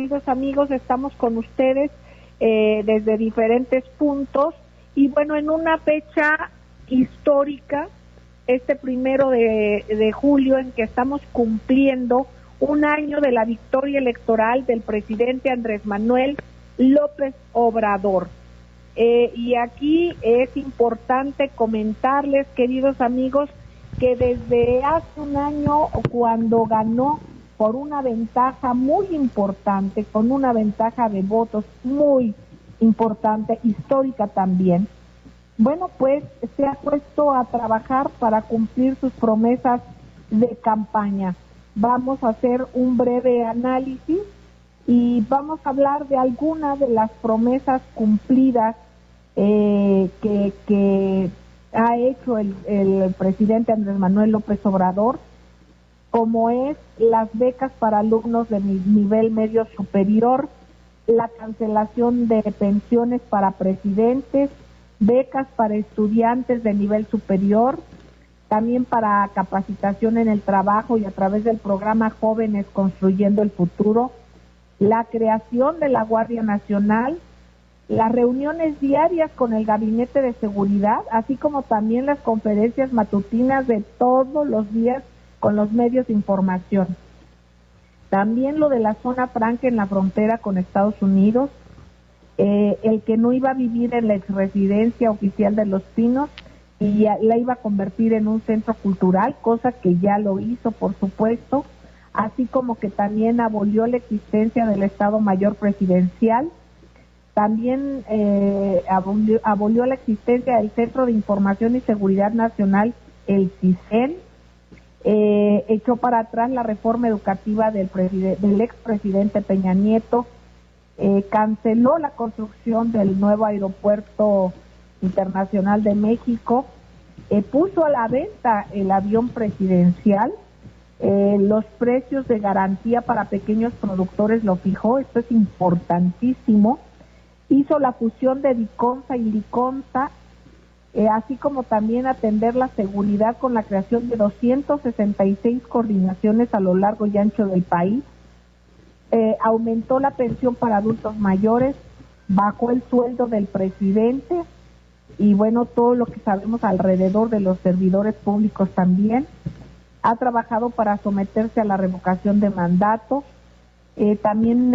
queridos amigos, estamos con ustedes desde diferentes puntos y bueno, en una fecha histórica, este 1 de julio, en que estamos cumpliendo un año de la victoria electoral del presidente Andrés Manuel López Obrador. Y aquí es importante comentarles, queridos amigos, que desde hace un año, cuando ganó por una ventaja muy importante, con una ventaja de votos muy importante, histórica también, bueno, pues se ha puesto a trabajar para cumplir sus promesas de campaña. Vamos a hacer un breve análisis y vamos a hablar de algunas de las promesas cumplidas que ha hecho el presidente Andrés Manuel López Obrador, como es las becas para alumnos de nivel medio superior, la cancelación de pensiones para presidentes, becas para estudiantes de nivel superior, también para capacitación en el trabajo y a través del programa Jóvenes Construyendo el Futuro, la creación de la Guardia Nacional, las reuniones diarias con el Gabinete de Seguridad, así como también las conferencias matutinas de todos los días con los medios de información. También lo de la zona franca en la frontera con Estados Unidos, el que no iba a vivir en la exresidencia oficial de Los Pinos y la iba a convertir en un centro cultural, cosa que ya lo hizo, por supuesto, así como que también abolió la existencia del Estado Mayor Presidencial. También abolió la existencia del Centro de Información y Seguridad Nacional, el CISEN, echó para atrás la reforma educativa del expresidente Peña Nieto, canceló la construcción del nuevo aeropuerto internacional de México, puso a la venta el avión presidencial, los precios de garantía para pequeños productores lo fijó, esto es importantísimo. Hizo la fusión de Diconsa y Liconsa, así como también atender la seguridad con la creación de 266 coordinaciones a lo largo y ancho del país. Aumentó la pensión para adultos mayores, bajó el sueldo del presidente y bueno, todo lo que sabemos alrededor de los servidores públicos también. Ha trabajado para someterse a la revocación de mandato. También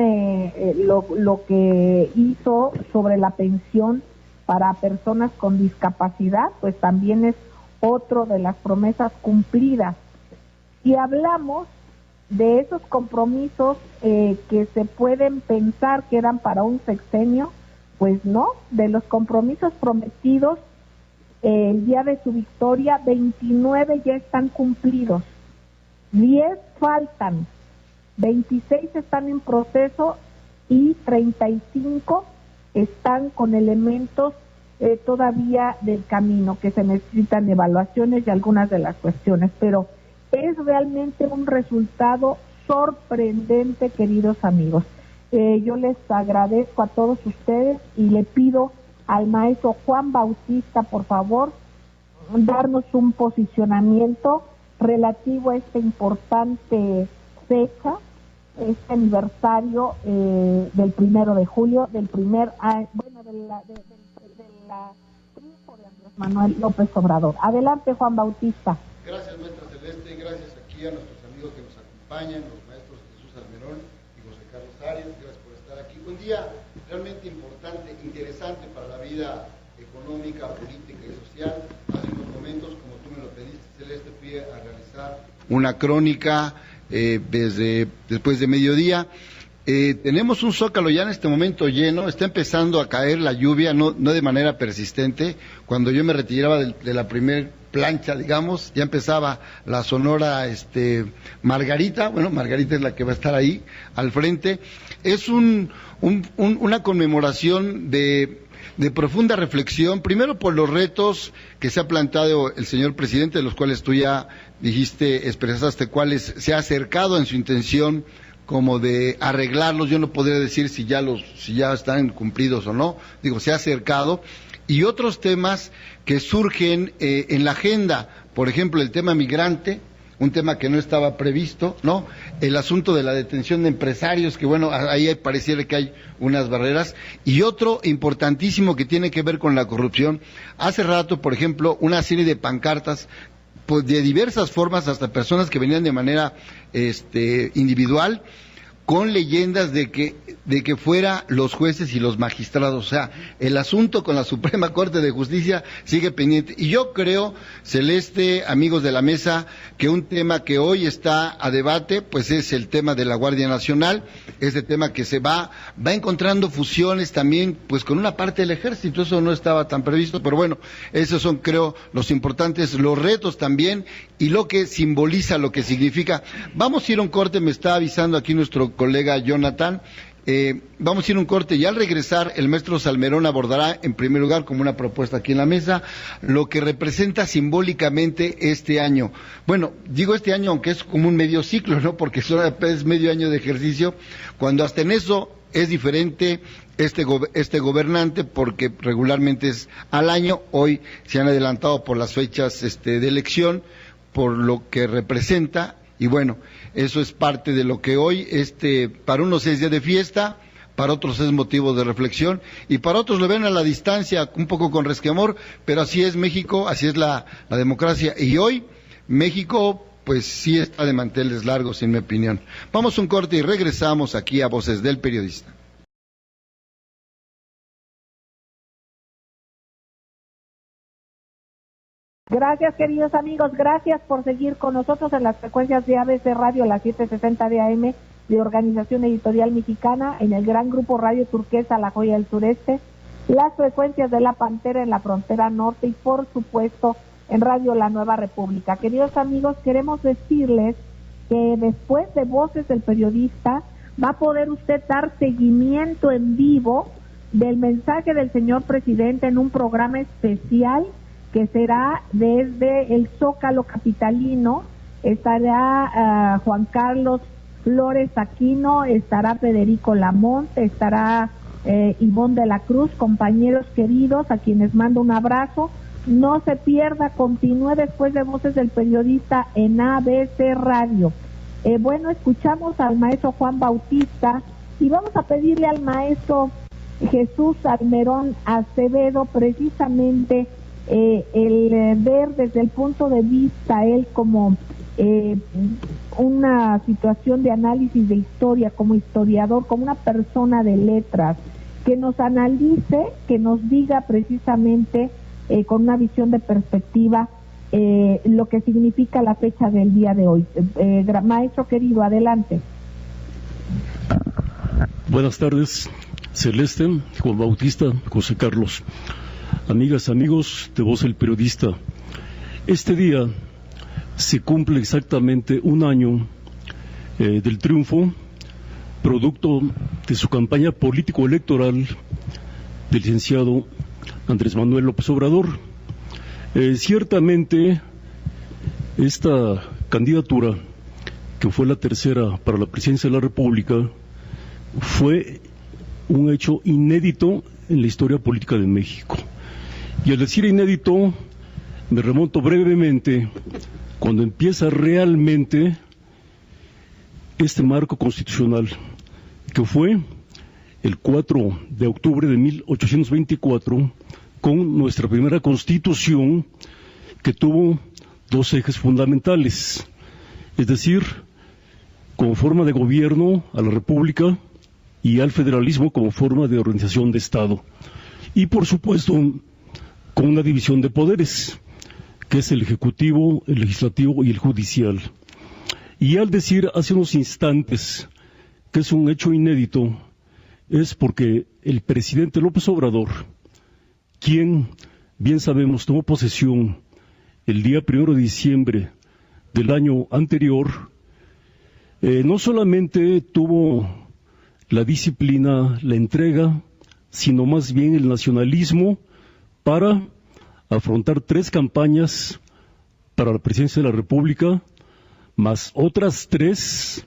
lo que hizo sobre la pensión para personas con discapacidad, pues también es otro de las promesas cumplidas. Si hablamos de esos compromisos que se pueden pensar que eran para un sexenio, pues no, de los compromisos prometidos el día de su victoria, 29 ya están cumplidos, 10 faltan, 26 están en proceso y 35 están con elementos todavía del camino, que se necesitan evaluaciones y algunas de las cuestiones, pero es realmente un resultado sorprendente, queridos amigos. Yo les agradezco a todos ustedes y le pido al maestro Juan Bautista, por favor, darnos un posicionamiento relativo a esta importante fecha, este aniversario del 1 de julio, del primer año, bueno, de la triunfo de Andrés Manuel López Obrador. Adelante, Juan Bautista. Gracias, maestra Celeste, gracias aquí a nuestros amigos que nos acompañan, los maestros Jesús Almerón y José Carlos Arias, gracias por estar aquí. Un día realmente importante, interesante para la vida económica, política y social. Hace unos momentos, como tú me lo pediste, Celeste, fui a realizar una crónica después de mediodía. Tenemos un Zócalo ya en este momento lleno, está empezando a caer la lluvia, no de manera persistente. Cuando yo me retiraba de la primer plancha, digamos, ya empezaba la sonora Margarita. Bueno, Margarita es la que va a estar ahí al frente. Es una conmemoración de profunda reflexión, primero por los retos que se ha planteado el señor presidente, de los cuales tú ya dijiste, expresaste cuáles se ha acercado en su intención como de arreglarlos. Yo no podría decir si ya están cumplidos o no, se ha acercado, y otros temas que surgen en la agenda, por ejemplo el tema migrante, un tema que no estaba previsto, ¿no? El asunto de la detención de empresarios, que bueno, ahí pareciera que hay unas barreras, y otro importantísimo que tiene que ver con la corrupción. Hace rato, por ejemplo, una serie de pancartas, pues de diversas formas, hasta personas que venían de manera individual, con leyendas de que fuera los jueces y los magistrados. O sea, el asunto con la Suprema Corte de Justicia sigue pendiente. Y yo creo, Celeste, amigos de la mesa, que un tema que hoy está a debate, pues es el tema de la Guardia Nacional, este tema que se va encontrando fusiones también, pues con una parte del Ejército. Eso no estaba tan previsto, pero bueno, esos son, creo, los importantes, los retos también, y lo que simboliza, lo que significa. Vamos a ir a un corte, me está avisando aquí nuestro colega Jonathan. Vamos a ir a un corte y al regresar el maestro Salmerón abordará en primer lugar, como una propuesta aquí en la mesa, lo que representa simbólicamente este año. Bueno, digo este año aunque es como un medio ciclo, ¿no? Porque es medio año de ejercicio, cuando hasta en eso es diferente este gobernante, porque regularmente es al año. Hoy se han adelantado por las fechas de elección, por lo que representa. Y bueno, eso es parte de lo que hoy, para unos es día de fiesta, para otros es motivo de reflexión, y para otros lo ven a la distancia, un poco con resquemor, pero así es México, así es la democracia. Y hoy, México, pues sí está de manteles largos, en mi opinión. Vamos a un corte y regresamos aquí a Voces del Periodista. Gracias, queridos amigos, gracias por seguir con nosotros en las frecuencias de ABC Radio, las 760 de AM, de Organización Editorial Mexicana, en el gran grupo Radio Turquesa, La Joya del Sureste, las frecuencias de La Pantera en la frontera norte y, por supuesto, en Radio La Nueva República. Queridos amigos, queremos decirles que después de Voces del Periodista va a poder usted dar seguimiento en vivo del mensaje del señor presidente en un programa especial que será desde el Zócalo capitalino. Estará Juan Carlos Flores Aquino, estará Federico Lamonte, estará Ivonne de la Cruz, compañeros queridos a quienes mando un abrazo. No se pierda, continúe después de Voces del Periodista en ABC Radio. Bueno, escuchamos al maestro Juan Bautista y vamos a pedirle al maestro Jesús Salmerón Acevedo precisamente el ver desde el punto de vista, él como una situación de análisis de historia, como historiador, como una persona de letras, que nos analice, que nos diga precisamente con una visión de perspectiva lo que significa la fecha del día de hoy. Maestro querido, adelante. Buenas tardes, Celeste, Juan Bautista, José Carlos. Amigas, amigos de Voz del Periodista, este día se cumple exactamente un año del triunfo, producto de su campaña político-electoral del licenciado Andrés Manuel López Obrador. Ciertamente, esta candidatura, que fue la tercera para la presidencia de la República, fue un hecho inédito en la historia política de México. Y al decir inédito, me remonto brevemente cuando empieza realmente este marco constitucional, que fue el 4 de octubre de 1824, con nuestra primera constitución, que tuvo dos ejes fundamentales, es decir, como forma de gobierno a la República y al federalismo como forma de organización de Estado. Y por supuesto, con una división de poderes, que es el Ejecutivo, el Legislativo y el Judicial. Y al decir hace unos instantes que es un hecho inédito, es porque el presidente López Obrador, quien, bien sabemos, tomó posesión el día 1 de diciembre del año anterior, no solamente tuvo la disciplina, la entrega, sino más bien el nacionalismo para afrontar 3 campañas para la presidencia de la República, más otras 3,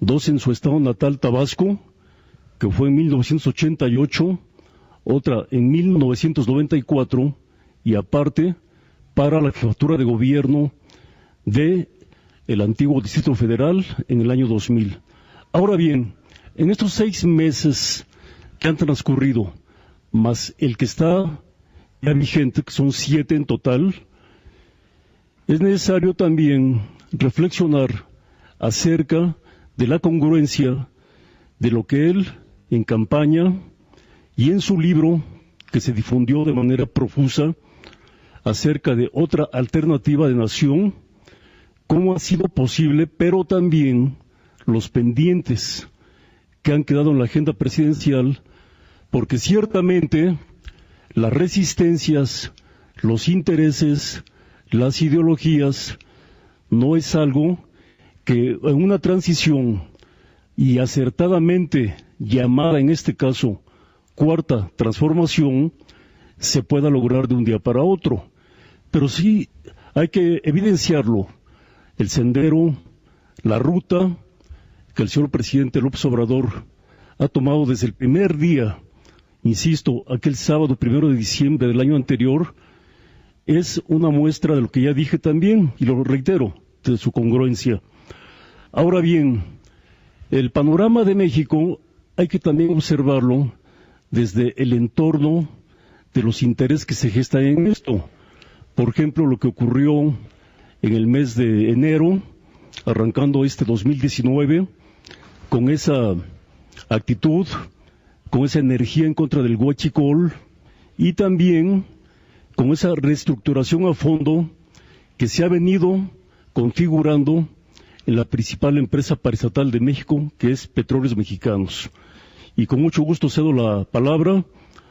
2 en su estado natal, Tabasco, que fue en 1988, otra en 1994, y aparte para la jefatura de gobierno de el antiguo Distrito Federal en el año 2000. Ahora bien, en estos 6 meses que han transcurrido, más el que está ya vigente, que son 7 en total, es necesario también reflexionar acerca de la congruencia de lo que él, en campaña y en su libro, que se difundió de manera profusa, acerca de otra alternativa de nación, cómo ha sido posible, pero también los pendientes que han quedado en la agenda presidencial, porque ciertamente las resistencias, los intereses, las ideologías, no es algo que en una transición y acertadamente llamada en este caso cuarta transformación se pueda lograr de un día para otro. Pero sí hay que evidenciarlo, el sendero, la ruta que el señor presidente López Obrador ha tomado desde el primer día, insisto, aquel sábado 1 de diciembre del año anterior, es una muestra de lo que ya dije también, y lo reitero, de su congruencia. Ahora bien, el panorama de México hay que también observarlo desde el entorno de los intereses que se gestan en esto. Por ejemplo, lo que ocurrió en el mes de enero, arrancando este 2019, con esa actitud, con esa energía en contra del huachicol y también con esa reestructuración a fondo que se ha venido configurando en la principal empresa paraestatal de México, que es Petróleos Mexicanos. Y con mucho gusto cedo la palabra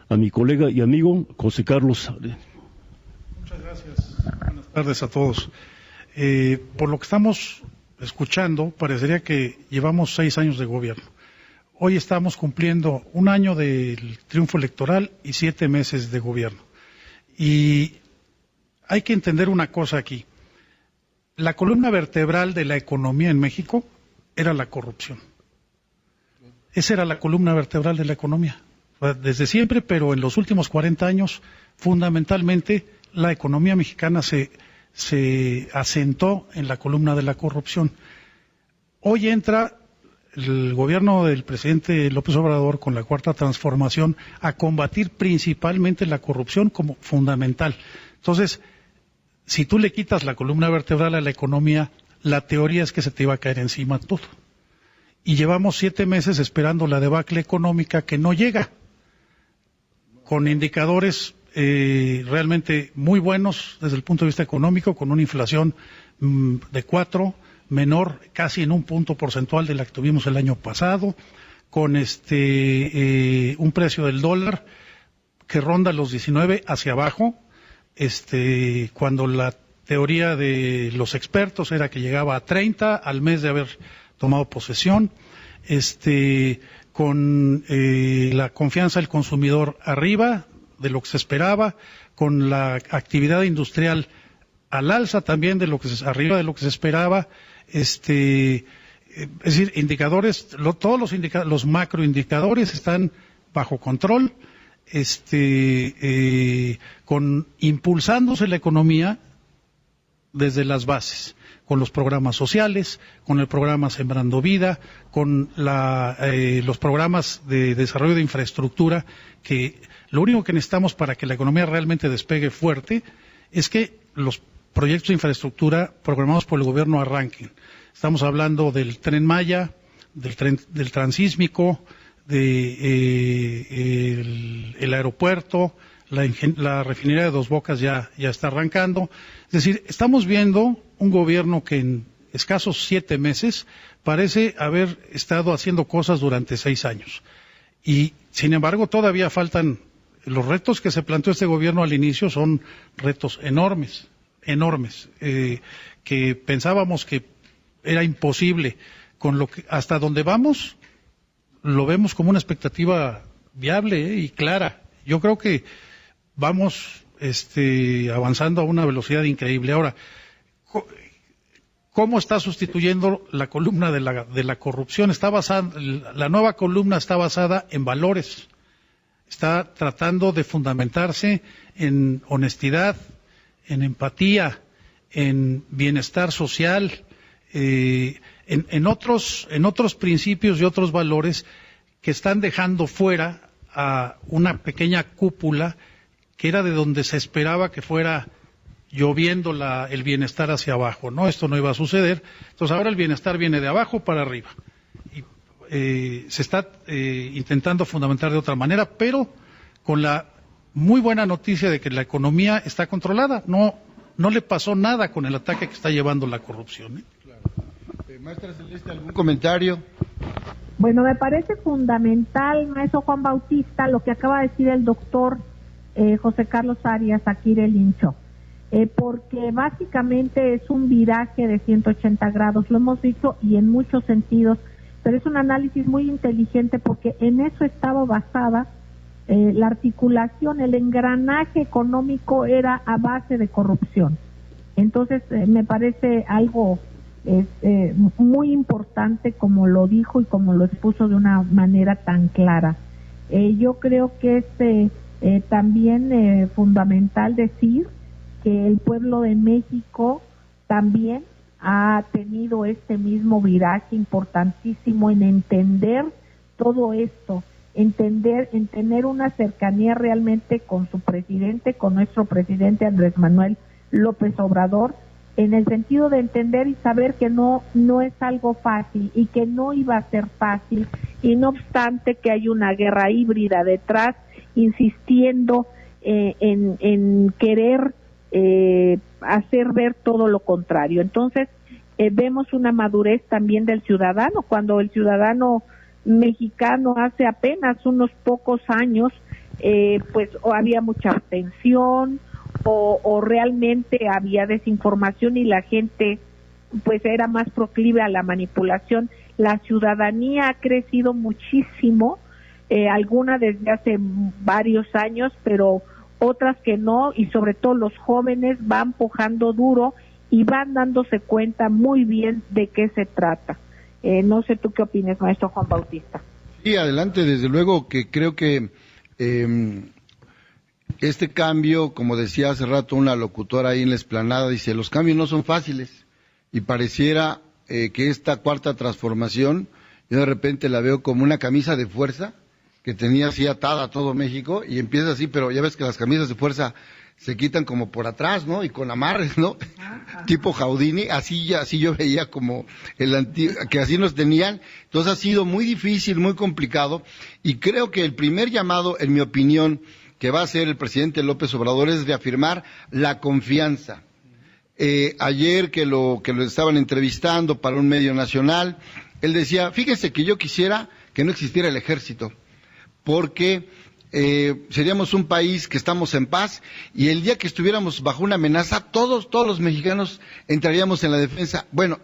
a mi colega y amigo José Carlos. Muchas gracias. Buenas tardes a todos. Por lo que estamos escuchando, parecería que llevamos 6 años de gobierno. Hoy estamos cumpliendo 1 año del triunfo electoral y 7 meses de gobierno. Y hay que entender una cosa aquí. La columna vertebral de la economía en México era la corrupción. Esa era la columna vertebral de la economía. Desde siempre, pero en los últimos 40 años, fundamentalmente, la economía mexicana se asentó en la columna de la corrupción. Hoy entra el gobierno del presidente López Obrador con la Cuarta Transformación a combatir principalmente la corrupción como fundamental. Entonces, si tú le quitas la columna vertebral a la economía, la teoría es que se te iba a caer encima todo. Y llevamos 7 meses esperando la debacle económica que no llega, con indicadores realmente muy buenos desde el punto de vista económico, con una inflación de 4%, menor casi en 1 punto porcentual de la que tuvimos el año pasado, con un precio del dólar que ronda los 19 hacia abajo, cuando la teoría de los expertos era que llegaba a 30 al mes de haber tomado posesión, con la confianza del consumidor arriba de lo que se esperaba, con la actividad industrial al alza también de arriba de lo que se esperaba, es decir, indicadores, todos los macroindicadores están bajo control, impulsándose la economía desde las bases, con los programas sociales, con el programa Sembrando Vida, con los programas de desarrollo de infraestructura, que lo único que necesitamos para que la economía realmente despegue fuerte es que los proyectos de infraestructura programados por el gobierno arranquen. Estamos hablando del Tren Maya, del Transísmico, el aeropuerto, la refinería de Dos Bocas ya está arrancando. Es decir, estamos viendo un gobierno que en escasos 7 meses parece haber estado haciendo cosas durante 6 años. Y, sin embargo, todavía faltan. Los retos que se planteó este gobierno al inicio son retos enormes, que pensábamos que era imposible. Con lo que hasta donde vamos, lo vemos como una expectativa viable y clara. Yo creo que vamos avanzando a una velocidad increíble. Ahora, ¿cómo está sustituyendo la columna de la corrupción? La nueva columna está basada en valores. Está tratando de fundamentarse en honestidad, en empatía, en bienestar social, en otros principios y otros valores que están dejando fuera a una pequeña cúpula que era de donde se esperaba que fuera lloviendo el bienestar hacia abajo, ¿no? Esto no iba a suceder. Entonces ahora el bienestar viene de abajo para arriba. Y se está intentando fundamentar de otra manera, pero con la muy buena noticia de que la economía está controlada. No le pasó nada con el ataque que está llevando la corrupción, ¿eh? Claro. Maestra Celeste, ¿algún comentario? Bueno, me parece fundamental, maestro Juan Bautista, lo que acaba de decir el doctor José Carlos Arias Aguirre Lincho, porque básicamente es un viraje de 180 grados, lo hemos dicho, y en muchos sentidos, pero es un análisis muy inteligente porque en eso estaba basada la articulación, el engranaje económico era a base de corrupción. Entonces, me parece algo muy importante como lo dijo y como lo expuso de una manera tan clara. Yo creo que es también fundamental decir que el pueblo de México también ha tenido este mismo viraje importantísimo en entender todo esto, en tener una cercanía realmente con su presidente, con nuestro presidente Andrés Manuel López Obrador, en el sentido de entender y saber que no es algo fácil y que no iba a ser fácil, y no obstante que hay una guerra híbrida detrás, insistiendo en querer hacer ver todo lo contrario. Entonces, vemos una madurez también del ciudadano, cuando el ciudadano mexicano hace apenas unos pocos años, pues o había mucha abstención, o realmente había desinformación y la gente pues era más proclive a la manipulación. La ciudadanía ha crecido muchísimo, alguna desde hace varios años, pero otras que no, y sobre todo los jóvenes van pujando duro y van dándose cuenta muy bien de qué se trata. No sé tú qué opinas, maestro Juan Bautista. Sí, adelante, desde luego que creo que este cambio, como decía hace rato una locutora ahí en la explanada, dice, los cambios no son fáciles, y pareciera que esta cuarta transformación, yo de repente la veo como una camisa de fuerza, que tenía así atada a todo México, y empieza así, pero ya ves que las camisas de fuerza se quitan como por atrás, ¿no? Y con amarres, ¿no? Tipo Houdini, así yo veía como el antiguo, que así nos tenían. Entonces ha sido muy difícil, muy complicado, y creo que el primer llamado, en mi opinión, que va a hacer el presidente López Obrador es reafirmar la confianza. Ayer que lo estaban entrevistando para un medio nacional, él decía, fíjese que yo quisiera que no existiera el ejército, porque seríamos un país que estamos en paz, y el día que estuviéramos bajo una amenaza, todos los mexicanos entraríamos en la defensa. Bueno,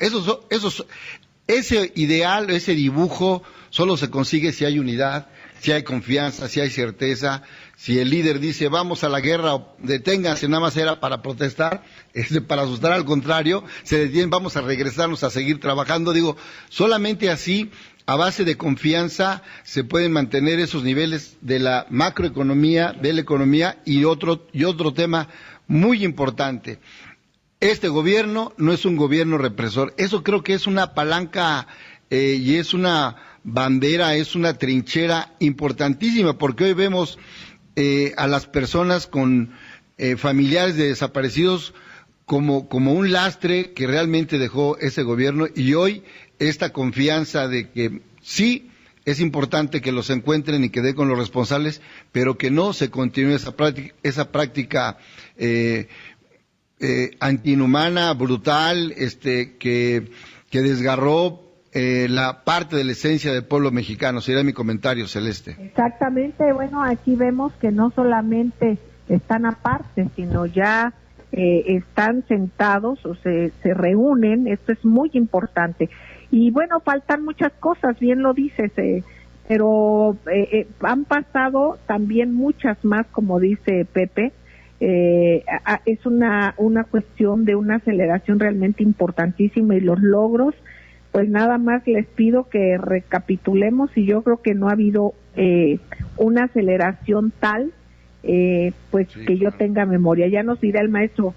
ese ideal, ese dibujo, solo se consigue si hay unidad, si hay confianza, si hay certeza. Si el líder dice vamos a la guerra, deténganse, nada más era para protestar, para asustar, al contrario, se detienen, vamos a regresarnos a seguir trabajando. Digo, solamente así, a base de confianza, se pueden mantener esos niveles de la macroeconomía, de la economía, y otro tema muy importante. Este gobierno no es un gobierno represor. Eso creo que es una palanca y es una bandera, es una trinchera importantísima, porque hoy vemos a las personas con familiares de desaparecidos como un lastre que realmente dejó ese gobierno, y hoy esta confianza de que sí es importante que los encuentren y que den con los responsables, pero que no se continúe esa práctica antiinhumana, brutal, que desgarró la parte de la esencia del pueblo mexicano. Sería mi comentario, Celeste. Exactamente. Bueno, aquí vemos que no solamente están aparte, sino ya están sentados o se reúnen. Esto es muy importante. Y bueno, faltan muchas cosas, bien lo dices, pero han pasado también muchas más, como dice Pepe. Es una cuestión de una aceleración realmente importantísima, y los logros, pues nada más les pido que recapitulemos, y yo creo que no ha habido una aceleración tal, pues sí, que yo tenga memoria. Ya nos dirá el maestro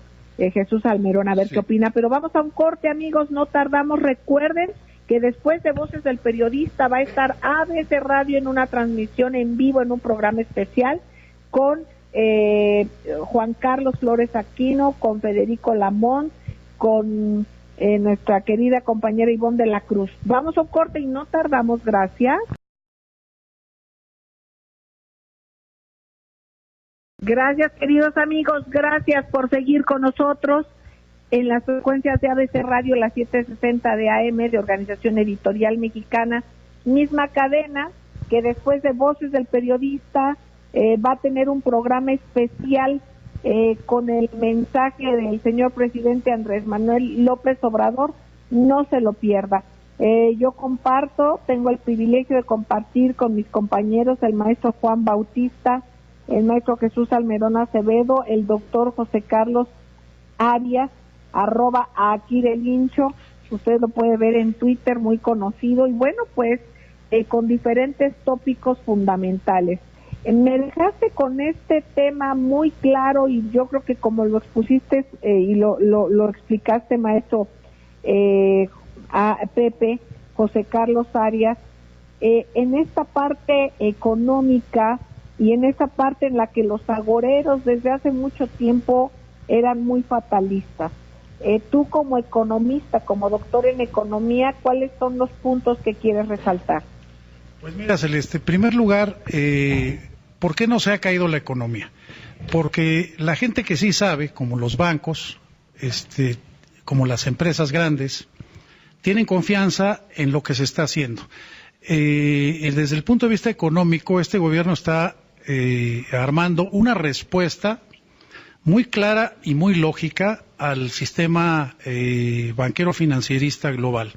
Jesús Almerón, a ver qué opina. Pero vamos a un corte, amigos, no tardamos. Recuerden que después de Voces del Periodista va a estar ABC Radio en una transmisión en vivo, en un programa especial con Juan Carlos Flores Aquino, con Federico Lamont, con nuestra querida compañera Ivonne de la Cruz. Vamos a un corte y no tardamos, gracias. Gracias, queridos amigos, gracias por seguir con nosotros en las frecuencias de ABC Radio, las 760 de AM, de Organización Editorial Mexicana, misma cadena que después de Voces del Periodista va a tener un programa especial con el mensaje del señor presidente Andrés Manuel López Obrador. No se lo pierda. Yo comparto, tengo el privilegio de compartir con mis compañeros, el maestro Juan Bautista, el maestro Jesús Almerón Acevedo, el doctor José Carlos Arias, @aquirelincho, usted lo puede ver en Twitter, muy conocido, y bueno, pues con diferentes tópicos fundamentales. Me dejaste con este tema muy claro, y yo creo que como lo expusiste y lo explicaste, maestro a Pepe, José Carlos Arias, en esta parte económica y en esa parte en la que los agoreros desde hace mucho tiempo eran muy fatalistas. Tú como economista, como doctor en economía, ¿cuáles son los puntos que quieres resaltar? Pues mira, Celeste, en primer lugar, ¿por qué no se ha caído la economía? Porque la gente que sí sabe, como los bancos, como las empresas grandes, tienen confianza en lo que se está haciendo. Desde el punto de vista económico, este gobierno está armando una respuesta muy clara y muy lógica al sistema banquero financierista global,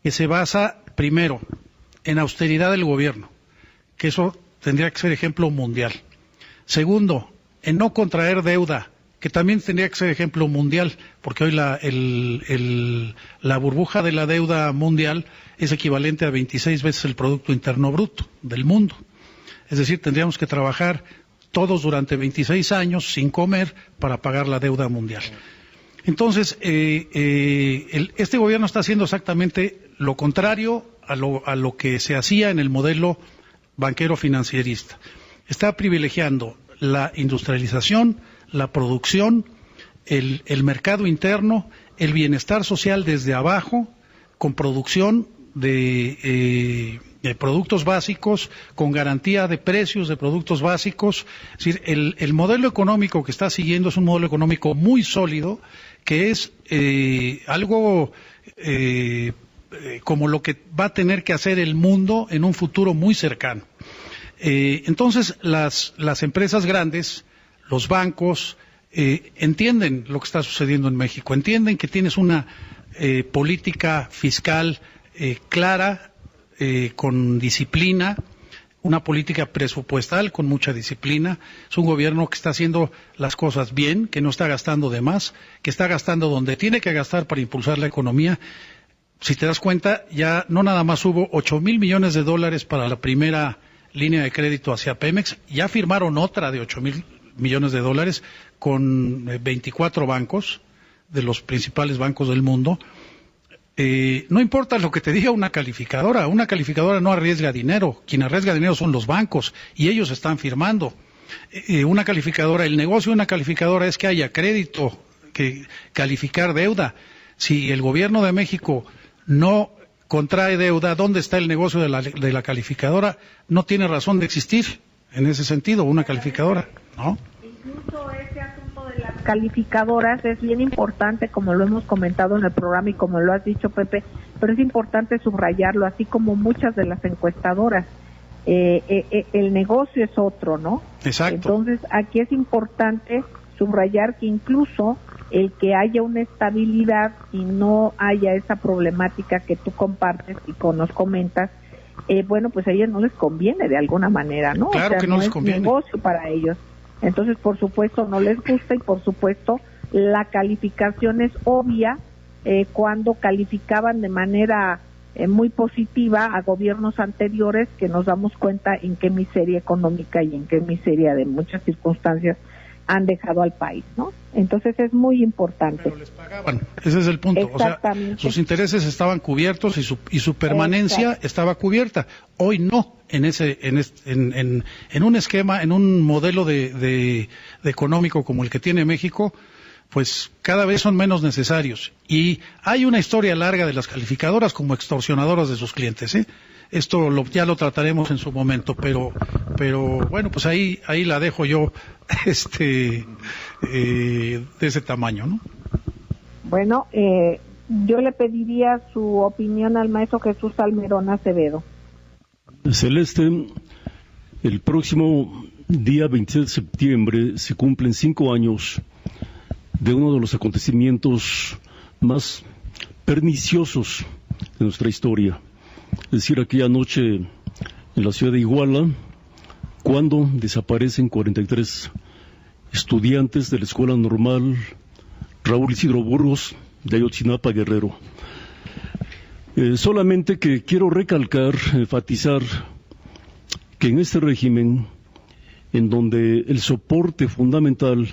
que se basa primero en austeridad del gobierno, que eso tendría que ser ejemplo mundial. Segundo, en no contraer deuda, que también tendría que ser ejemplo mundial, porque hoy la burbuja de la deuda mundial es equivalente a 26 veces el Producto Interno Bruto del mundo. Es decir, tendríamos que trabajar todos durante 26 años sin comer para pagar la deuda mundial. Entonces, este gobierno está haciendo exactamente lo contrario a lo que se hacía en el modelo banquero financierista. Está privilegiando la industrialización, la producción, el mercado interno, el bienestar social desde abajo, con producción de productos básicos, con garantía de precios de productos básicos. Es decir, el modelo económico que está siguiendo es un modelo económico muy sólido, que es algo como lo que va a tener que hacer el mundo en un futuro muy cercano. Entonces, las empresas grandes, los bancos, entienden lo que está sucediendo en México, entienden que tienes una política fiscal clara, con disciplina, una política presupuestal con mucha disciplina. Es un gobierno que está haciendo las cosas bien, que no está gastando de más, que está gastando donde tiene que gastar para impulsar la economía. Si te das cuenta, ya no nada más hubo 8,000 millones de dólares para la primera línea de crédito hacia Pemex, ya firmaron otra de 8,000 millones de dólares con 24 bancos, de los principales bancos del mundo. No importa lo que te diga una calificadora no arriesga dinero, quien arriesga dinero son los bancos y ellos están firmando. Una calificadora, el negocio de una calificadora es que haya crédito, que calificar deuda. Si el gobierno de México no contrae deuda, ¿dónde está el negocio de la calificadora? No tiene razón de existir en ese sentido una calificadora, ¿no? Incluso ese asunto de las calificadoras es bien importante, como lo hemos comentado en el programa y como lo has dicho, Pepe, pero es importante subrayarlo, así como muchas de las encuestadoras. El negocio es otro, ¿no? Exacto. Entonces, aquí es importante subrayar que incluso el que haya una estabilidad y no haya esa problemática que tú compartes y nos comentas, bueno, pues a ellos no les conviene de alguna manera, ¿no? Claro, o sea, que no les conviene. Es negocio para ellos. Entonces, por supuesto, no les gusta y, por supuesto, la calificación es obvia cuando calificaban de manera muy positiva a gobiernos anteriores, que nos damos cuenta en qué miseria económica y en qué miseria de muchas circunstancias han dejado al país, ¿no? Entonces es muy importante. Pero les pagaban, ese es el punto. O sea, sus intereses estaban cubiertos y su permanencia estaba cubierta. Hoy no, en un esquema, en un modelo de económico como el que tiene México, pues cada vez son menos necesarios. Y hay una historia larga de las calificadoras como extorsionadoras de sus clientes, ¿eh? Esto ya lo trataremos en su momento, pero bueno, pues ahí la dejo yo, de ese tamaño, ¿no? Bueno, yo le pediría su opinión al maestro Jesús Salmerón Acevedo. Celeste, el próximo día 26 de septiembre se cumplen 5 años de uno de los acontecimientos más perniciosos de nuestra historia. Es decir, aquella noche en la ciudad de Iguala, cuando desaparecen 43 estudiantes de la Escuela Normal Raúl Isidro Burgos de Ayotzinapa, Guerrero. Solamente que quiero recalcar, enfatizar, que en este régimen, en donde el soporte fundamental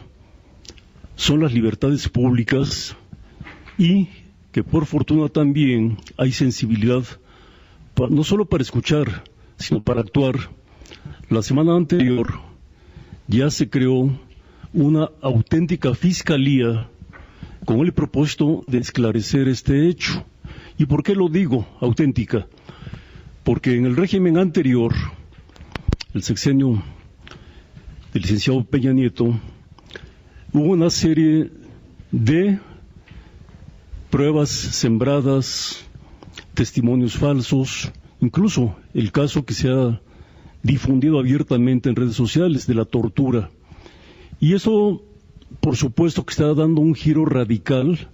son las libertades públicas y que por fortuna también hay sensibilidad no solo para escuchar, sino para actuar. La semana anterior ya se creó una auténtica fiscalía con el propósito de esclarecer este hecho. ¿Y por qué lo digo auténtica? Porque en el régimen anterior, el sexenio del licenciado Peña Nieto, hubo una serie de pruebas sembradas, testimonios falsos, incluso el caso que se ha difundido abiertamente en redes sociales de la tortura. Y eso, por supuesto, que está dando un giro radical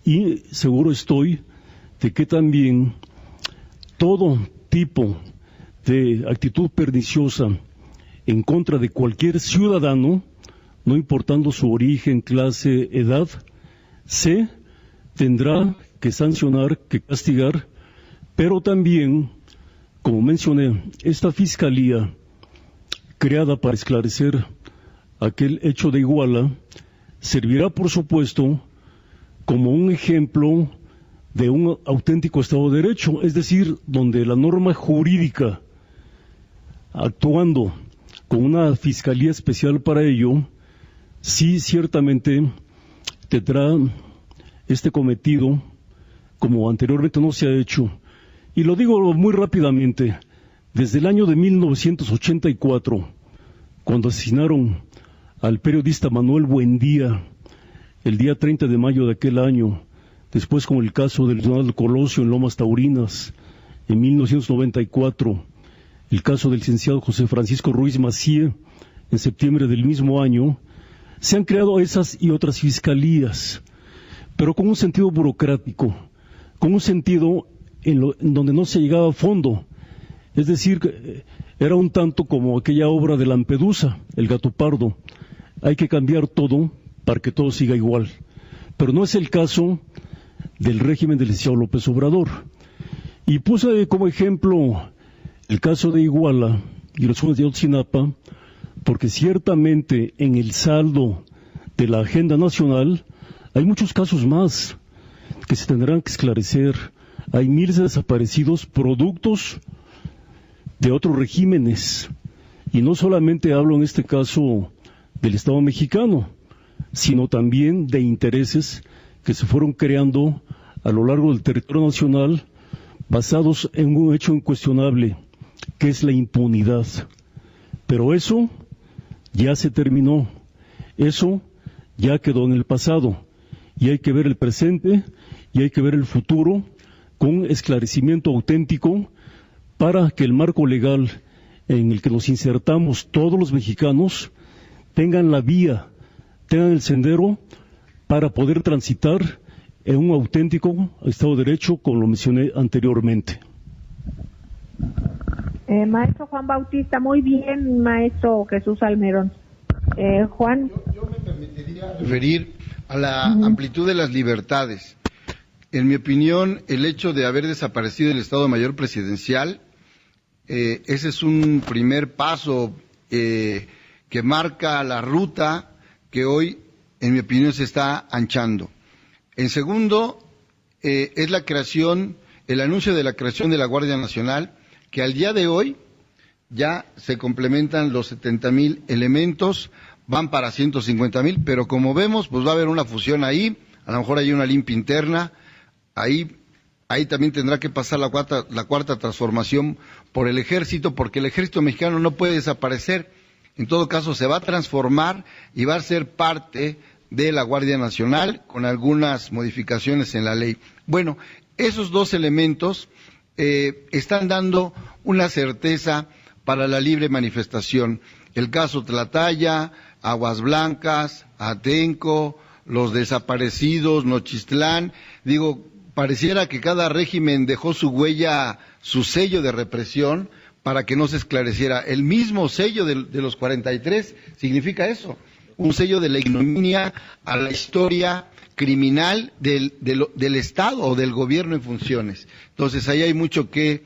y seguro estoy de que también todo tipo de actitud perniciosa en contra de cualquier ciudadano, no importando su origen, clase, edad, se tendrá que sancionar, que castigar. Pero también, como mencioné, esta fiscalía creada para esclarecer aquel hecho de Iguala servirá, por supuesto, como un ejemplo de un auténtico Estado de Derecho, es decir, donde la norma jurídica, actuando con una fiscalía especial para ello, sí ciertamente tendrá este cometido, como anteriormente no se ha hecho. Y lo digo muy rápidamente, desde el año de 1984, cuando asesinaron al periodista Manuel Buendía, el día 30 de mayo de aquel año, después con el caso del Donaldo Colosio en Lomas Taurinas, en 1994, el caso del licenciado José Francisco Ruiz Macié, en septiembre del mismo año, se han creado esas y otras fiscalías, pero con un sentido burocrático, con un sentido en donde no se llegaba a fondo. Es decir, era un tanto como aquella obra de Lampedusa, El gato pardo. Hay que cambiar todo para que todo siga igual. Pero no es el caso del régimen del licenciado López Obrador. Y puse como ejemplo el caso de Iguala y los jóvenes de Ayotzinapa, porque ciertamente en el saldo de la agenda nacional hay muchos casos más que se tendrán que esclarecer. Hay miles de desaparecidos productos de otros regímenes. Y no solamente hablo en este caso del Estado mexicano, sino también de intereses que se fueron creando a lo largo del territorio nacional basados en un hecho incuestionable, que es la impunidad. Pero eso ya se terminó, eso ya quedó en el pasado, y hay que ver el presente y hay que ver el futuro con esclarecimiento auténtico para que el marco legal en el que nos insertamos todos los mexicanos tengan la vía, tengan el sendero para poder transitar en un auténtico Estado de Derecho, como lo mencioné anteriormente. Maestro Juan Bautista, muy bien, maestro Jesús Salmerón. Juan. Yo me permitiría referir a la amplitud de las libertades. En mi opinión, el hecho de haber desaparecido el Estado Mayor Presidencial, ese es un primer paso que marca la ruta que hoy, en mi opinión, se está anchando. En segundo, es el anuncio de la creación de la Guardia Nacional, que al día de hoy ya se complementan los 70,000 elementos, van para 150,000, pero como vemos, pues va a haber una fusión ahí, a lo mejor hay una limpia interna, ahí también tendrá que pasar la cuarta transformación por el ejército, porque el ejército mexicano no puede desaparecer, en todo caso se va a transformar y va a ser parte de la Guardia Nacional con algunas modificaciones en la ley. Bueno, esos dos elementos están dando una certeza para la libre manifestación. El caso Tlatlaya, Aguas Blancas, Atenco, los desaparecidos, Nochistlán, pareciera que cada régimen dejó su huella, su sello de represión para que no se esclareciera. El mismo sello de los 43 significa eso, un sello de la ignominia a la historia criminal del Estado o del gobierno en funciones. Entonces ahí hay mucho que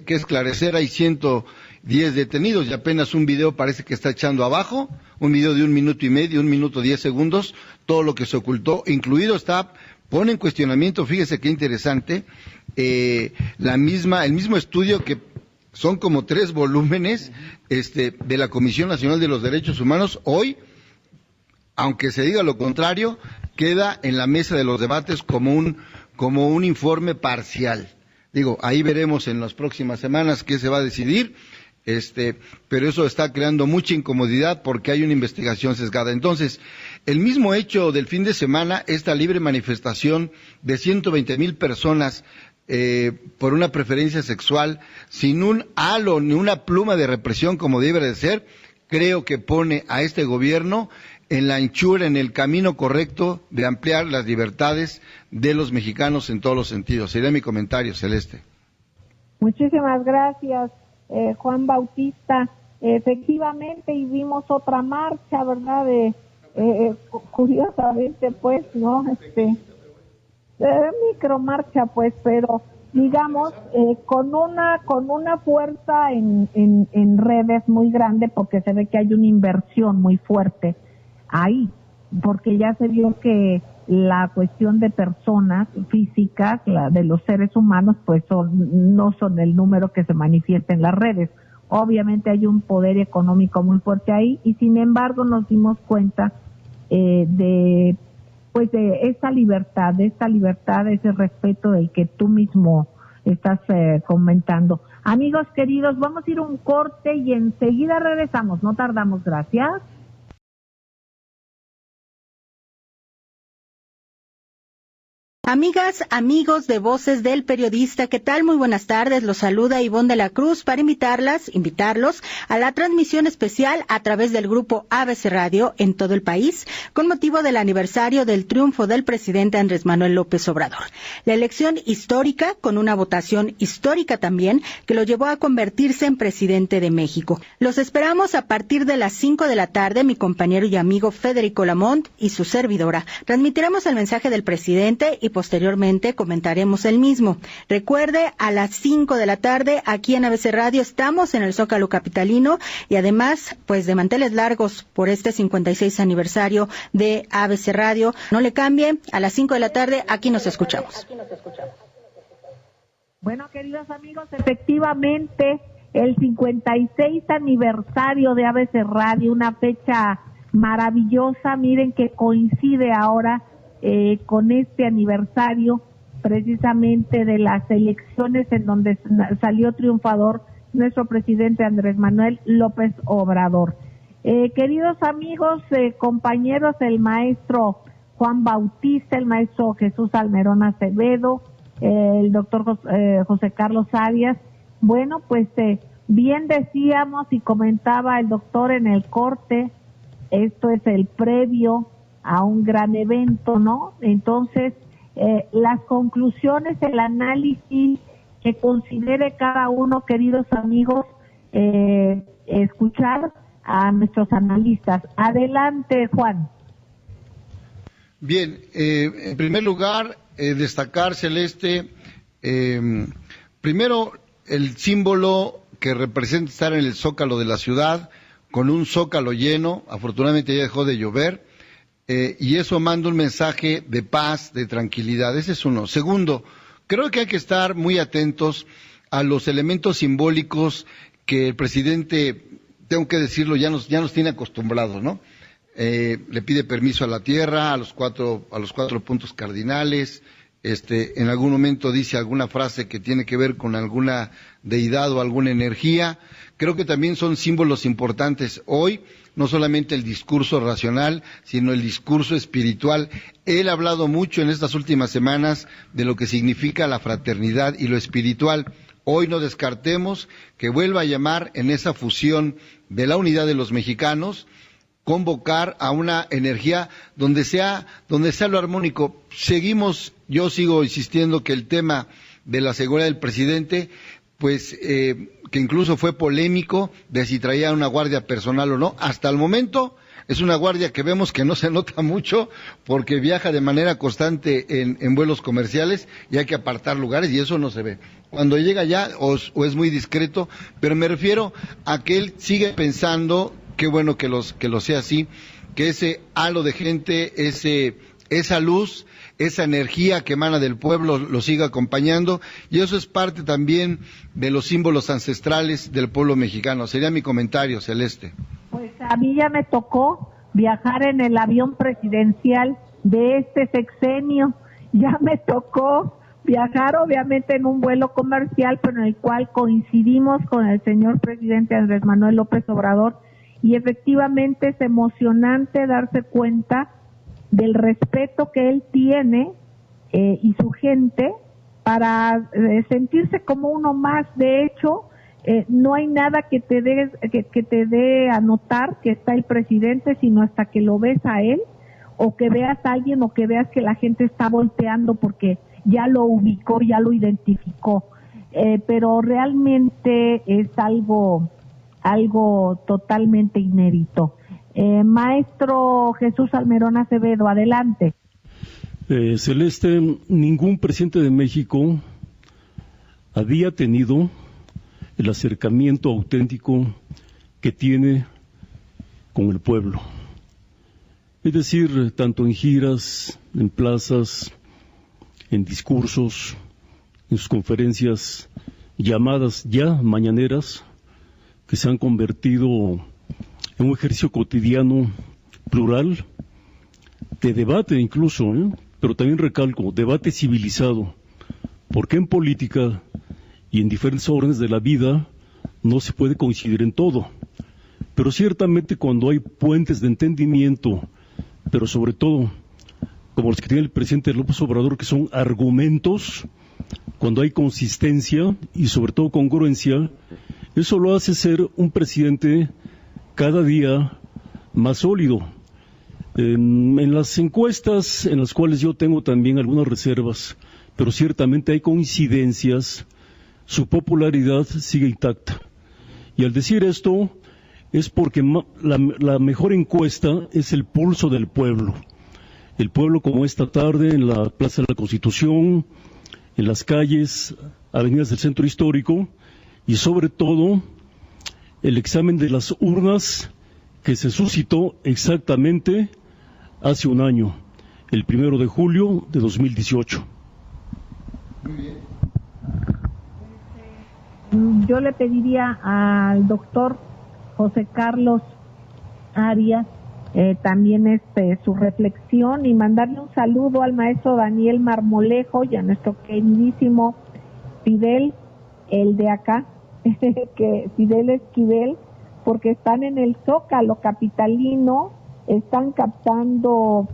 esclarecer. Hay 110 detenidos y apenas un video parece que está echando abajo, un video de 1 minuto y medio, 1 minuto 10 segundos, todo lo que se ocultó, incluido pone en cuestionamiento, fíjese qué interesante, el mismo estudio que son como 3 volúmenes de la Comisión Nacional de los Derechos Humanos, hoy, aunque se diga lo contrario, queda en la mesa de los debates como un informe parcial. Ahí veremos en las próximas semanas qué se va a decidir, pero eso está creando mucha incomodidad porque hay una investigación sesgada. Entonces, el mismo hecho del fin de semana, esta libre manifestación de 120,000 personas por una preferencia sexual, sin un halo ni una pluma de represión como debe de ser, creo que pone a este gobierno en la anchura, en el camino correcto de ampliar las libertades de los mexicanos en todos los sentidos. Sería mi comentario, Celeste. Muchísimas gracias, Juan Bautista. Efectivamente, y vimos otra marcha, ¿verdad? Curiosamente, pues, ¿no? Micromarcha, pues, pero digamos, con una fuerza en redes muy grande, porque se ve que hay una inversión muy fuerte ahí, porque ya se vio que la cuestión de personas físicas, de los seres humanos, pues no son el número que se manifiesta en las redes. Obviamente hay un poder económico muy fuerte ahí, y sin embargo nos dimos cuenta de esta libertad, ese respeto del que tú mismo estás comentando. Amigos queridos, vamos a ir a un corte y enseguida regresamos, no tardamos, gracias. Amigas, amigos de Voces del Periodista, ¿qué tal? Muy buenas tardes, los saluda Ivonne de la Cruz para invitarlos a la transmisión especial a través del grupo ABC Radio en todo el país, con motivo del aniversario del triunfo del presidente Andrés Manuel López Obrador. La elección histórica, con una votación histórica también, que lo llevó a convertirse en presidente de México. Los esperamos a partir de las 5 de la tarde, mi compañero y amigo Federico Lamont y su servidora. Transmitiremos el mensaje del presidente y posteriormente comentaremos el mismo. Recuerde, a las 5 de la tarde, aquí en ABC Radio, estamos en el Zócalo capitalino y además, pues de manteles largos por este 56 aniversario de ABC Radio. No le cambie, a las 5 de la tarde, aquí nos escuchamos. Bueno, queridos amigos, efectivamente, el 56 aniversario de ABC Radio, una fecha maravillosa, miren que coincide ahora con este aniversario precisamente de las elecciones en donde salió triunfador nuestro presidente Andrés Manuel López Obrador. Queridos amigos, compañeros, el maestro Juan Bautista, el maestro Jesús Almerón Acevedo, el doctor José Carlos Arias, bueno, pues bien decíamos y comentaba el doctor en el corte, esto es el previo a un gran evento, ¿no? Entonces, las conclusiones, el análisis que considere cada uno, queridos amigos, escuchar a nuestros analistas. Adelante, Juan. Bien, en primer lugar, destacar, Celeste, primero el símbolo que representa estar en el Zócalo de la ciudad, con un zócalo lleno. Afortunadamente ya dejó de llover, y eso manda un mensaje de paz, de tranquilidad. Ese es uno. Segundo, creo que hay que estar muy atentos a los elementos simbólicos que el presidente, tengo que decirlo, ya nos tiene acostumbrados, ¿no? Le pide permiso a la tierra, a los cuatro puntos cardinales. En algún momento dice alguna frase que tiene que ver con alguna deidad o alguna energía. Creo que también son símbolos importantes hoy, no solamente el discurso racional, sino el discurso espiritual. Él ha hablado mucho en estas últimas semanas de lo que significa la fraternidad y lo espiritual. Hoy no descartemos que vuelva a llamar en esa fusión de la unidad de los mexicanos, convocar a una energía donde sea lo armónico. Yo sigo insistiendo que el tema de la seguridad del presidente, pues que incluso fue polémico de si traía una guardia personal o no. Hasta el momento es una guardia que vemos que no se nota mucho porque viaja de manera constante en vuelos comerciales y hay que apartar lugares y eso no se ve. Cuando llega ya o es muy discreto, pero me refiero a que él sigue pensando, qué bueno que lo sea así, que ese halo de gente, esa luz, esa energía que emana del pueblo lo siga acompañando, y eso es parte también de los símbolos ancestrales del pueblo mexicano. Sería mi comentario, Celeste. Pues a mí ya me tocó viajar en el avión presidencial de este sexenio, ya me tocó viajar obviamente en un vuelo comercial, pero en el cual coincidimos con el señor presidente Andrés Manuel López Obrador, y efectivamente es emocionante darse cuenta del respeto que él tiene y su gente para sentirse como uno más. De hecho, no hay nada que te dé a notar que está el presidente, sino hasta que lo ves a él, o que veas a alguien, o que veas que la gente está volteando porque ya lo ubicó, ya lo identificó. Pero realmente es algo totalmente inédito. Maestro Jesús Almerón Acevedo, adelante. Celeste, ningún presidente de México había tenido el acercamiento auténtico que tiene con el pueblo. Es decir, tanto en giras, en plazas, en discursos, en sus conferencias llamadas ya mañaneras, que se han convertido en un ejercicio cotidiano plural, de debate incluso, pero también recalco, debate civilizado, porque en política y en diferentes órdenes de la vida no se puede coincidir en todo, pero ciertamente cuando hay puentes de entendimiento, pero sobre todo como los que tiene el presidente López Obrador, que son argumentos, cuando hay consistencia y sobre todo congruencia, eso lo hace ser un presidente cada día más sólido. En las encuestas, en las cuales yo tengo también algunas reservas, pero ciertamente hay coincidencias, su popularidad sigue intacta. Y al decir esto, es porque la mejor encuesta es el pulso del pueblo. El pueblo, como esta tarde en la Plaza de la Constitución, en las calles, avenidas del centro histórico, y sobre todo el examen de las urnas que se suscitó exactamente hace un año, el 1 de julio de 2018. Muy bien. Yo le pediría al doctor José Carlos Arias también su reflexión, y mandarle un saludo al maestro Daniel Marmolejo y a nuestro queridísimo Fidel, el de acá, que Fidel Esquivel, porque están en el Zócalo capitalino, están captando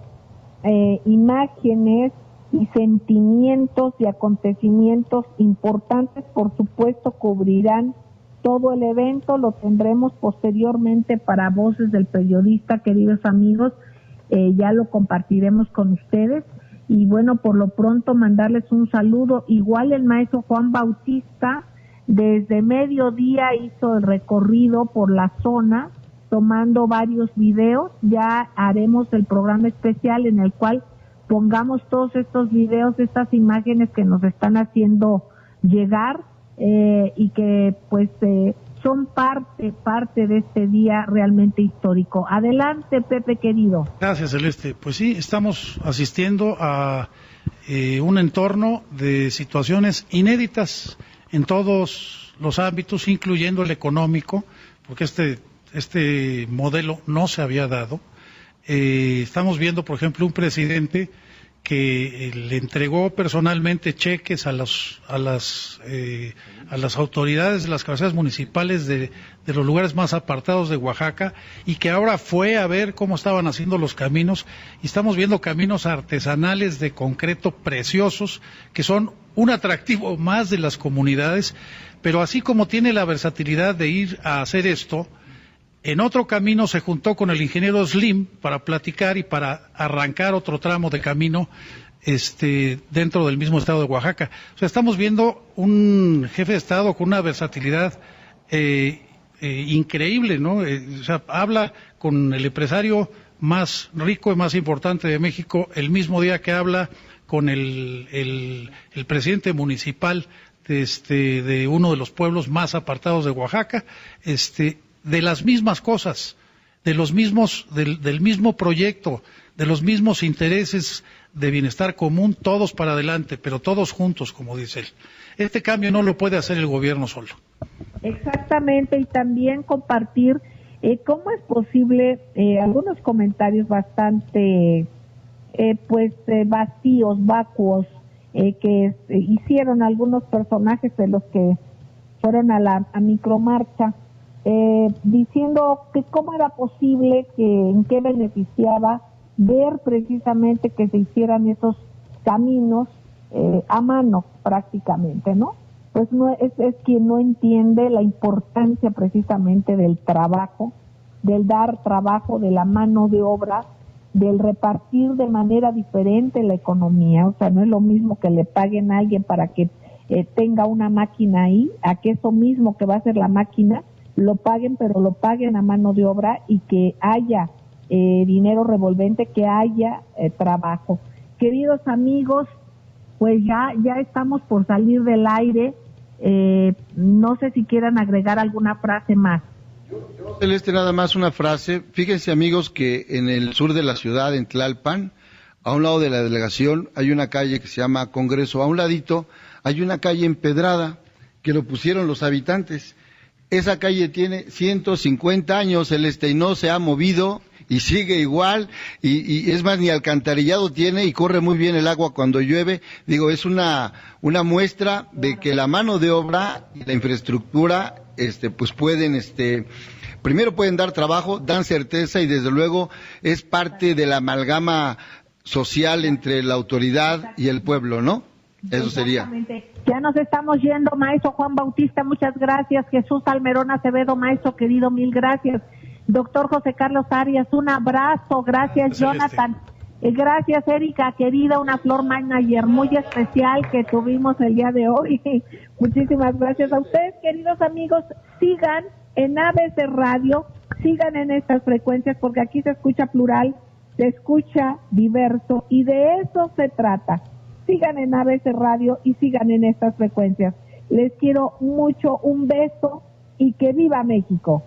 imágenes y sentimientos y acontecimientos importantes. Por supuesto cubrirán todo el evento, lo tendremos posteriormente para Voces del Periodista, queridos amigos, ya lo compartiremos con ustedes. Y bueno, por lo pronto mandarles un saludo. Igual el maestro Juan Bautista desde mediodía hizo el recorrido por la zona tomando varios videos. Ya haremos el programa especial en el cual pongamos todos estos videos, estas imágenes que nos están haciendo llegar, y que pues son parte de este día realmente histórico. Adelante, Pepe querido. Gracias, Celeste. Pues sí, estamos asistiendo a un entorno de situaciones inéditas en todos los ámbitos, incluyendo el económico, porque este modelo no se había dado. Estamos viendo, por ejemplo, un presidente que le entregó personalmente cheques a las autoridades de las cabeceras municipales de los lugares más apartados de Oaxaca, y que ahora fue a ver cómo estaban haciendo los caminos, y estamos viendo caminos artesanales de concreto preciosos que son un atractivo más de las comunidades. Pero así como tiene la versatilidad de ir a hacer esto, en otro camino se juntó con el ingeniero Slim para platicar y para arrancar otro tramo de camino dentro del mismo estado de Oaxaca. O sea, estamos viendo un jefe de estado con una versatilidad increíble, ¿no? O sea, habla con el empresario más rico y más importante de México el mismo día que habla con el presidente municipal de uno de los pueblos más apartados de Oaxaca, de las mismas cosas, del mismo proyecto, de los mismos intereses de bienestar común, todos para adelante, pero todos juntos, como dice él. Este cambio no lo puede hacer el gobierno solo. Exactamente, y también compartir cómo es posible algunos comentarios bastante vacíos, vacuos, que hicieron algunos personajes de los que fueron a micromarcha, diciendo que cómo era posible, en qué beneficiaba ver precisamente que se hicieran esos caminos a mano prácticamente, ¿no? Pues no es quien no entiende la importancia precisamente del trabajo, del dar trabajo, de la mano de obra, del repartir de manera diferente la economía. O sea, no es lo mismo que le paguen a alguien para que tenga una máquina ahí, a que eso mismo que va a hacer la máquina lo paguen, pero lo paguen a mano de obra, y que haya dinero revolvente, que haya trabajo. Queridos amigos, pues ya estamos por salir del aire. No sé si quieran agregar alguna frase más. Yo, Celeste, nada más una frase. Fíjense, amigos, que en el sur de la ciudad, en Tlalpan, a un lado de la delegación, hay una calle que se llama Congreso. A un ladito hay una calle empedrada que lo pusieron los habitantes. Esa calle tiene 150 años, Celeste, y no se ha movido y sigue igual, y es más, ni alcantarillado tiene, y corre muy bien el agua cuando llueve. Digo, es una muestra de que la mano de obra y la infraestructura pues pueden primero pueden dar trabajo, dan certeza, y desde luego es parte de la amalgama social entre la autoridad y el pueblo, ¿no? Eso sería. Ya nos estamos yendo, maestro Juan Bautista, muchas gracias. Jesús Almerón Acevedo, maestro querido, mil gracias. Doctor José Carlos Arias, un abrazo, gracias. Jonathan, gracias. Erika querida, una flor manager muy especial que tuvimos el día de hoy. Muchísimas gracias a ustedes, queridos amigos. Sigan en ABC Radio, sigan en estas frecuencias, porque aquí se escucha plural, se escucha diverso, y de eso se trata. Sigan en ABC Radio y sigan en estas frecuencias. Les quiero mucho, un beso, y que viva México.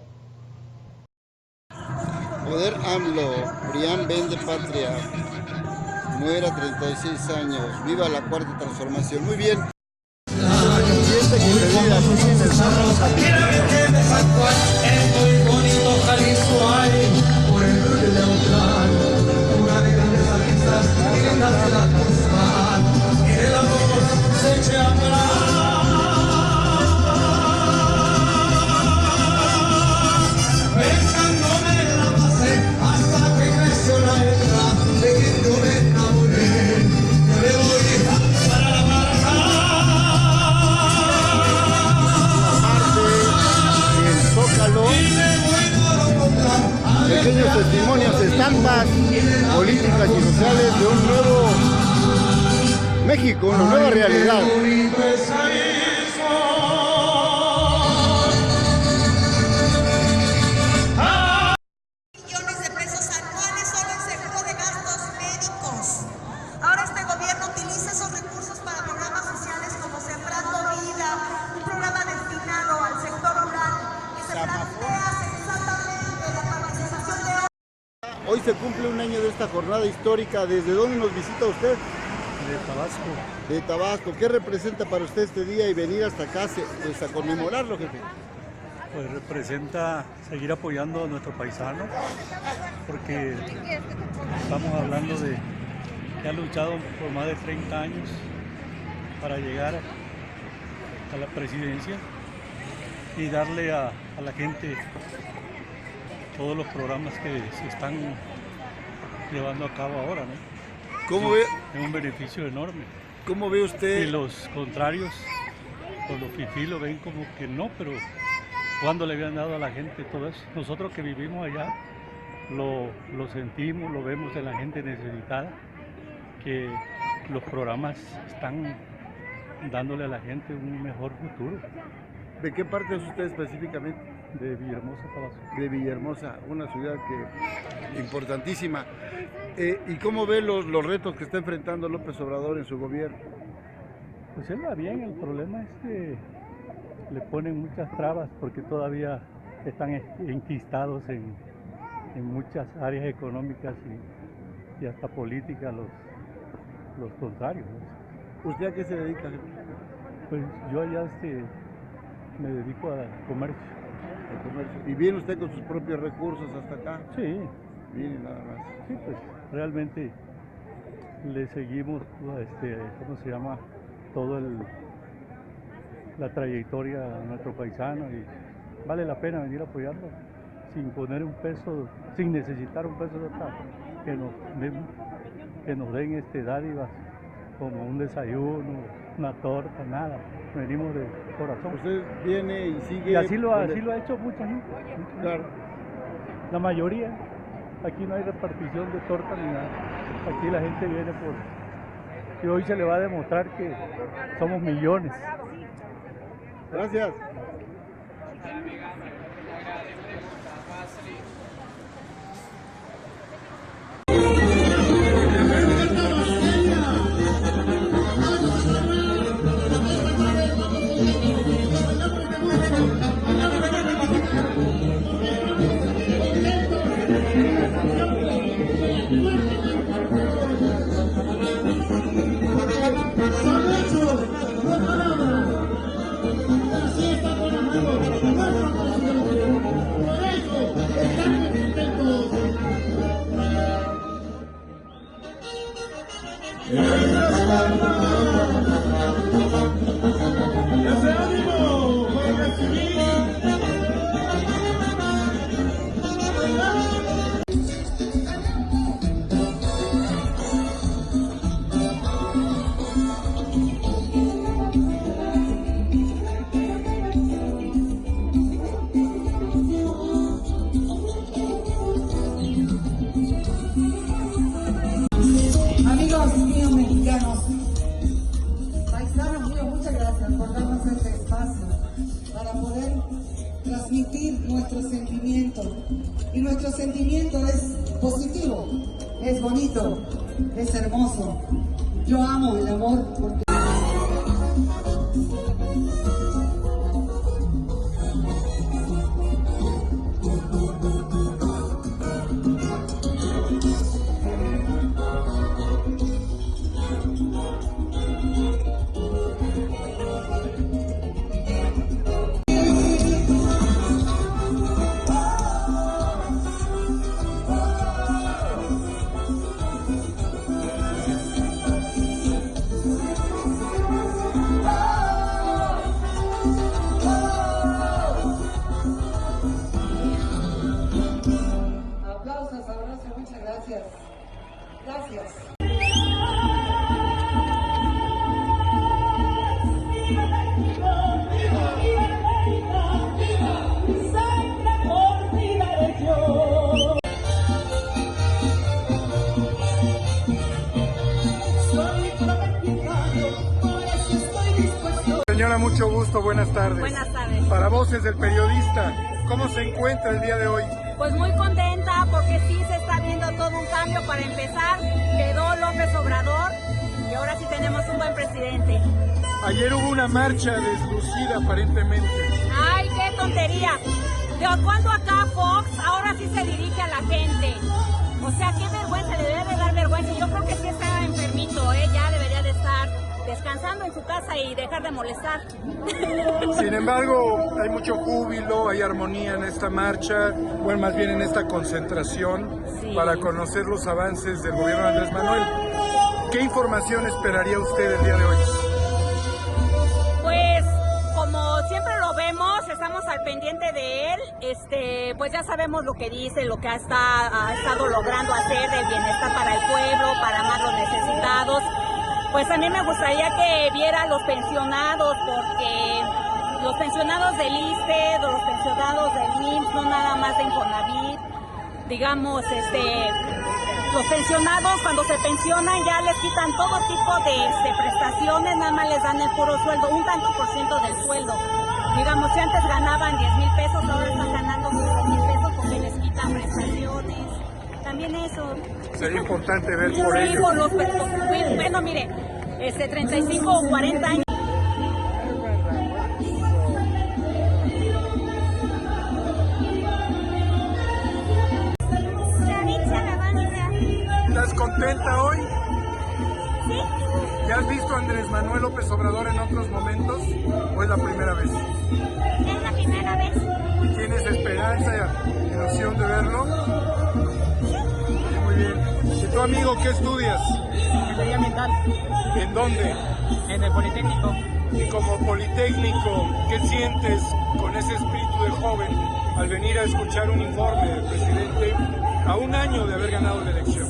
Poder AMLO, Brian vende patria, muera 36 años, viva la cuarta transformación. Muy bien. Pequeños testimonios, estampas políticas y sociales de un nuevo México, una nueva realidad. Millones de pesos anuales solo en seguro de gastos médicos. Ahora este gobierno utiliza esos recursos para programas sociales como Sembrando Vida, un programa destinado al sector rural Hoy se cumple un año de esta jornada histórica. ¿Desde dónde nos visita usted? De Tabasco. De Tabasco. ¿Qué representa para usted este día y venir hasta acá pues, a conmemorarlo, jefe? Pues representa seguir apoyando a nuestro paisano, porque estamos hablando de que ha luchado por más de 30 años para llegar a la presidencia y darle a la gente todos los programas que se están llevando a cabo ahora, ¿no? ¿Cómo ve? Es un beneficio enorme. ¿Cómo ve usted? Y los contrarios, o los fifí lo ven como que no, pero cuando le habían dado a la gente todo eso. Nosotros que vivimos allá lo sentimos, lo vemos en la gente necesitada, que los programas están dándole a la gente un mejor futuro. ¿De qué parte es usted específicamente? De Villahermosa, Tabasco. De Villahermosa, una ciudad importantísima. ¿Y cómo ve los retos que está enfrentando López Obrador en su gobierno? Pues él va bien, el problema es que le ponen muchas trabas porque todavía están enquistados en muchas áreas económicas y hasta políticas los contrarios, ¿no? ¿Usted a qué se dedica? Pues yo allá me dedico al comercio. Al comercio. ¿Y viene usted con sus propios recursos hasta acá? Sí. Viene nada más. Sí, pues realmente le seguimos, ¿cómo se llama? Todo la trayectoria a nuestro paisano y vale la pena venir a apoyarlo sin poner un peso, sin necesitar un peso de acá, que nos den dádivas como un desayuno, una torta, nada. Venimos de corazón. Usted viene y sigue. Y así lo ha hecho mucha gente. Claro. La mayoría. Aquí no hay repartición de torta ni nada. Aquí la gente viene y hoy se le va a demostrar que somos millones. Gracias. Amigos míos mexicanos, paisanos míos, muchas gracias por darnos este espacio para poder transmitir nuestro sentimiento. Y nuestro sentimiento es positivo, es bonito, es hermoso. Yo amo el amor porque... Gracias. Señora, mucho gusto, buenas tardes. Buenas tardes. Para Voces del Periodista, ¿cómo se encuentra el día de hoy? Pues muy contenta porque sí se está viendo todo un cambio. Para empezar, quedó López Obrador y ahora sí tenemos un buen presidente. Ayer hubo una marcha deslucida aparentemente. ¡Ay, qué tontería! ¿De cuándo acá Fox ahora sí se dirige a la gente? O sea, qué vergüenza, le debe de dar vergüenza. Yo creo que sí está enfermito, ya debería de estar descansando en su casa y dejar de molestar. Sin embargo, hay mucho júbilo, hay armonía en esta marcha, bueno, más bien en esta concentración, sí, para conocer los avances del gobierno de Andrés Manuel. ¿Qué información esperaría usted el día de hoy? Pues, como siempre lo vemos, estamos al pendiente de él, pues ya sabemos lo que dice, lo que ha estado logrando hacer del bienestar para el pueblo, para más los necesitados. Pues a mí me gustaría que viera a los pensionados, porque los pensionados del ISSSTE, los pensionados del IMSS, no nada más de Infonavit, digamos, los pensionados cuando se pensionan ya les quitan todo tipo de prestaciones, nada más les dan el puro sueldo, un tanto por ciento del sueldo. Digamos, si antes ganaban 10,000 pesos, ahora están ganando 5,000 pesos porque les quitan prestaciones. También eso. Sería importante ver por sí, ello. Por los, bueno, mire, 35 o 40 años. ¿Estás contenta hoy? Sí. ¿Ya has visto a Andrés Manuel López Obrador en otros momentos o es la primera vez? Es la primera vez. ¿Tienes esperanza y ilusión de verlo? Muy bien. ¿Y tu amigo qué estudias? Ingeniería ambiental. ¿En dónde? En el Politécnico. Y como Politécnico, ¿qué sientes con ese espíritu de joven al venir a escuchar un informe del presidente a un año de haber ganado la elección?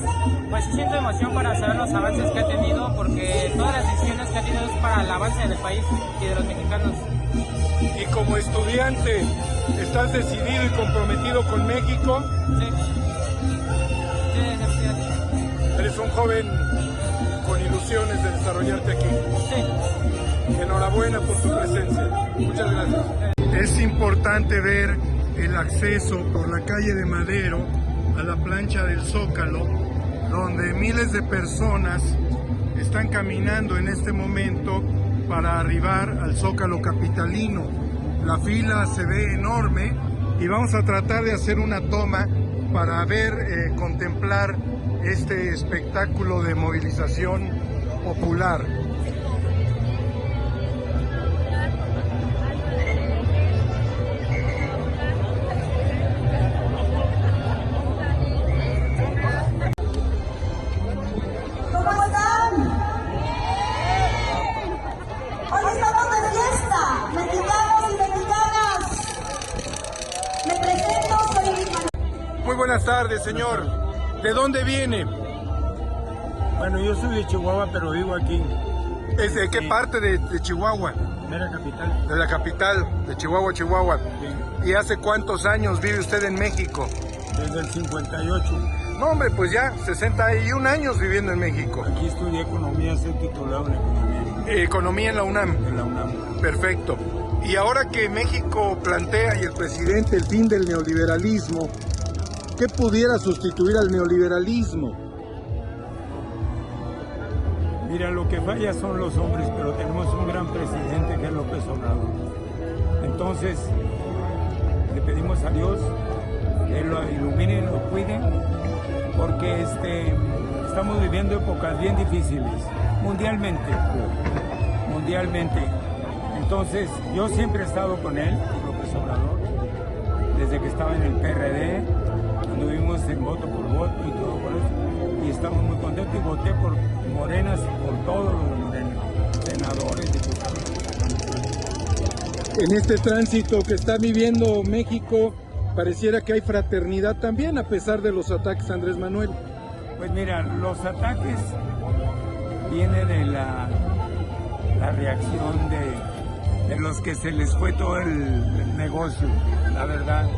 Pues siento emoción para saber los avances que ha tenido, porque todas las decisiones que ha tenido es para el avance del país y de los mexicanos. Y como estudiante, ¿estás decidido y comprometido con México? Sí. Eres un joven con ilusiones de desarrollarte aquí. Sí. Enhorabuena por tu presencia. Muchas gracias. Es importante ver el acceso por la calle de Madero a la plancha del Zócalo, donde miles de personas están caminando en este momento para arribar al Zócalo capitalino. La fila se ve enorme y vamos a tratar de hacer una toma para ver, contemplar este espectáculo de movilización popular. ¿Cómo están? Hoy estamos de fiesta, mexicanos y mexicanas. Me presento, soy... Muy buenas tardes, señor. ¿De dónde viene? Bueno, yo soy de Chihuahua, pero vivo aquí. ¿Es de qué parte de Chihuahua? De la capital. De la capital, de Chihuahua, Chihuahua. Sí. ¿Y hace cuántos años vive usted en México? Desde el 58. No, hombre, pues ya 61 años viviendo en México. Aquí estudié economía, soy titulado en economía. Economía en la UNAM. En la UNAM. Perfecto. Y ahora que México plantea y el presidente el fin del neoliberalismo, ¿qué pudiera sustituir al neoliberalismo? Mira, lo que falla son los hombres, pero tenemos un gran presidente que es López Obrador. Entonces, le pedimos a Dios que lo ilumine, lo cuide, porque estamos viviendo épocas bien difíciles, mundialmente. Entonces, yo siempre he estado con él, López Obrador, desde que estaba en el PRD, anduvimos en voto por voto y todo por eso, y estamos muy contentos y voté por Morenas, por todos los morenos, senadores, diputados. En este tránsito que está viviendo México, pareciera que hay fraternidad también, a pesar de los ataques a Andrés Manuel. Pues mira, los ataques vienen de la reacción de los que se les fue todo el negocio, la verdad.